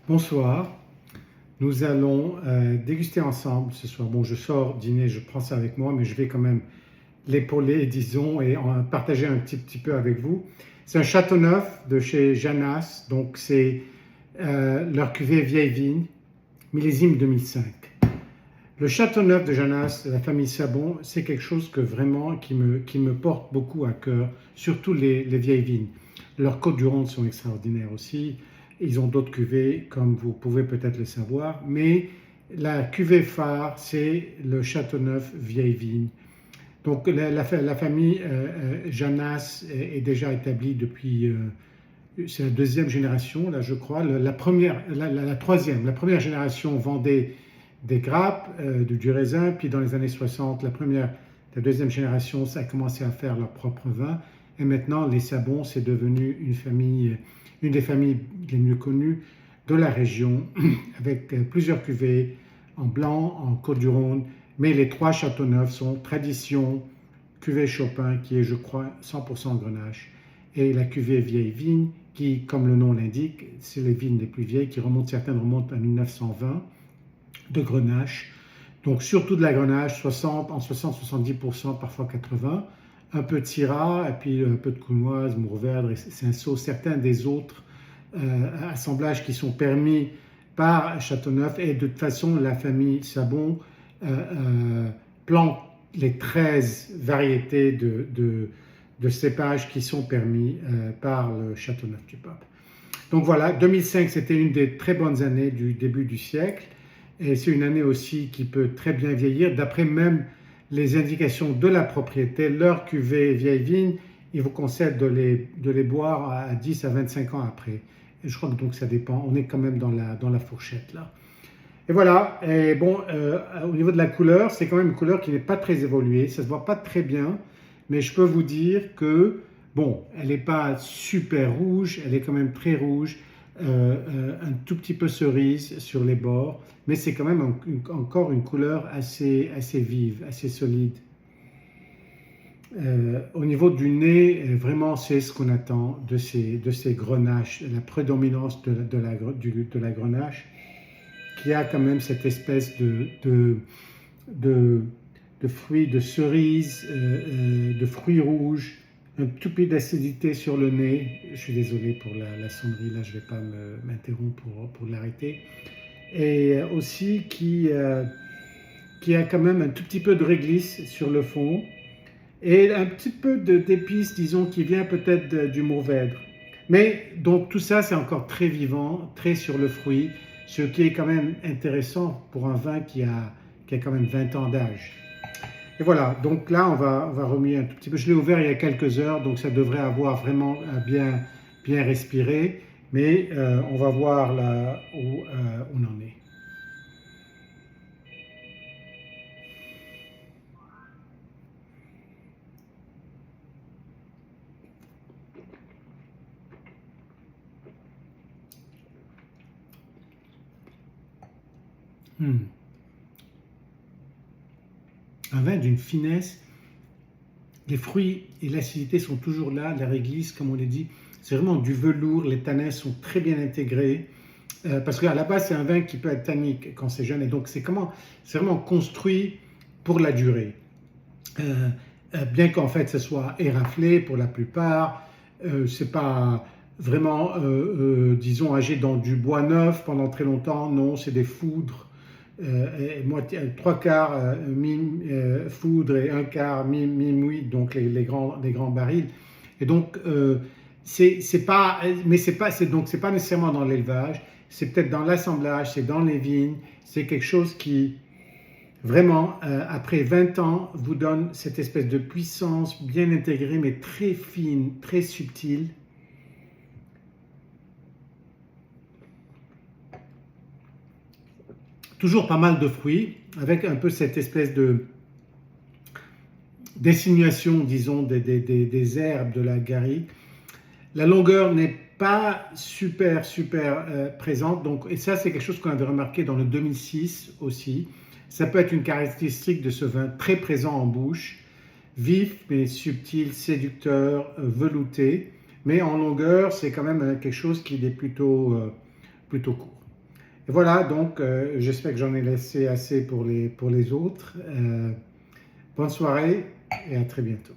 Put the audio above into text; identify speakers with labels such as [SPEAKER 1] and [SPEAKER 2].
[SPEAKER 1] Bonsoir, nous allons déguster ensemble ce soir. Bon, je sors dîner, je prends ça avec moi, mais je vais quand même l'épauler, disons, et en partager un petit peu avec vous. C'est un Châteauneuf de chez Janas, donc c'est leur cuvée Vieille Vigne, millésime 2005. Le Châteauneuf de Janas, de la famille Sabon, c'est quelque chose que vraiment qui me porte beaucoup à cœur, surtout les vieilles vignes. Leurs côtes du Rhône sont extraordinaires aussi. Ils ont d'autres cuvées, comme vous pouvez peut-être le savoir, mais la cuvée phare, c'est le Châteauneuf Vieille Vigne. Donc la famille Janas est déjà établie depuis, c'est la deuxième génération, là je crois. La troisième, la première génération vendait des grappes, du raisin, puis dans les années 60, la deuxième génération, ça a commencé à faire leur propre vin. Et maintenant, les Sabons, c'est devenu une des familles les mieux connues de la région, avec plusieurs cuvées en blanc, en Côte-du-Rhône, mais les trois Châteauneuf sont Tradition, cuvée Chopin, qui est, je crois, 100% Grenache, et la cuvée Vieille Vigne, qui, comme le nom l'indique, c'est les vignes les plus vieilles, certaines remontent à 1920, de Grenache. Donc surtout de la Grenache, en 60-70%, parfois 80%, un peu de Syrah, et puis un peu de Counoise, Mourvèdre et Cinsault, certains des autres assemblages qui sont permis par Châteauneuf. Et de toute façon, la famille Sabon plante les 13 variétés de cépages qui sont permis par le Châteauneuf du Pape. Donc voilà, 2005, c'était une des très bonnes années du début du siècle. Et c'est une année aussi qui peut très bien vieillir. D'après même les indications de la propriété, leur cuvée vieille vigne, ils vous conseillent de les boire à 10 à 25 ans après. Et je crois que donc ça dépend. On est quand même dans la fourchette là. Et voilà. Et bon, au niveau de la couleur, c'est quand même une couleur qui n'est pas très évoluée. Ça se voit pas très bien, mais je peux vous dire que bon, elle n'est pas super rouge. Elle est quand même très rouge. Un tout petit peu cerise sur les bords, mais c'est quand même encore une couleur assez vive, assez solide. Au niveau du nez, vraiment c'est ce qu'on attend de ces grenaches, la prédominance de la grenache, qui a quand même cette espèce de fruits, de cerises, de fruits rouges, un tout peu d'acidité sur le nez. Je suis désolé pour la sonnerie, là je ne vais pas m'interrompre pour l'arrêter. Et aussi qui a quand même un tout petit peu de réglisse sur le fond et un petit peu d'épices, disons, qui vient peut-être du Mourvèdre. Mais donc tout ça c'est encore très vivant, très sur le fruit, ce qui est quand même intéressant pour un vin qui a quand même 20 ans d'âge. Et voilà, donc là on va remuer un tout petit peu. Je l'ai ouvert il y a quelques heures, donc ça devrait avoir vraiment bien respiré, mais on va voir là où on en est. Un vin d'une finesse, les fruits et l'acidité sont toujours là, la réglisse, comme on l'a dit, c'est vraiment du velours, les tanins sont très bien intégrés, parce qu'à la base c'est un vin qui peut être tannique quand c'est jeune, et donc c'est vraiment construit pour la durée. Bien qu'en fait ce soit éraflé pour la plupart, c'est pas vraiment, disons, âgé dans du bois neuf pendant très longtemps, non, c'est des foudres, trois quarts foudre et un quart mi-mouille, donc les grands barils. Et donc, c'est pas nécessairement dans l'élevage, c'est peut-être dans l'assemblage, c'est dans les vignes, c'est quelque chose qui, vraiment, après 20 ans, vous donne cette espèce de puissance bien intégrée, mais très fine, très subtile. Toujours pas mal de fruits, avec un peu cette espèce d'insinuation, disons, des herbes de la garrigue. La longueur n'est pas super présente, donc, et ça c'est quelque chose qu'on avait remarqué dans le 2006 aussi. Ça peut être une caractéristique de ce vin très présent en bouche, vif mais subtil, séducteur, velouté, mais en longueur c'est quand même quelque chose qui est plutôt court. Et voilà, donc j'espère que j'en ai laissé assez pour les autres. Bonne soirée et à très bientôt.